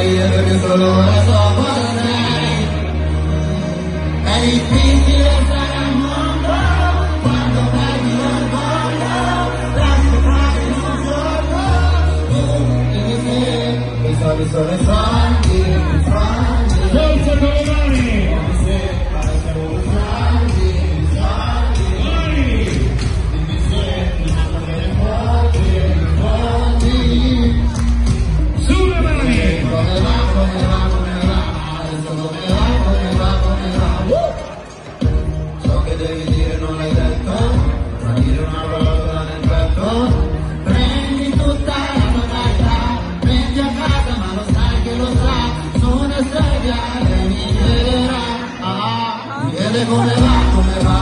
dire perché solo ora so cosa sei. È difficile stare al mondo quando perdi l'orgoglio, lascio fare in un giorno. I soldi sono i soldi, i soldi. Forza con le mani! Sulle mani! Come va? So che devi dire non l'hai detto, ma dire una parola nel petto. Prendi tutta la tua carta, prendi a casa, ma lo sai che lo sa, su una sedia che mi chiederà. Mi chiede come va, come va,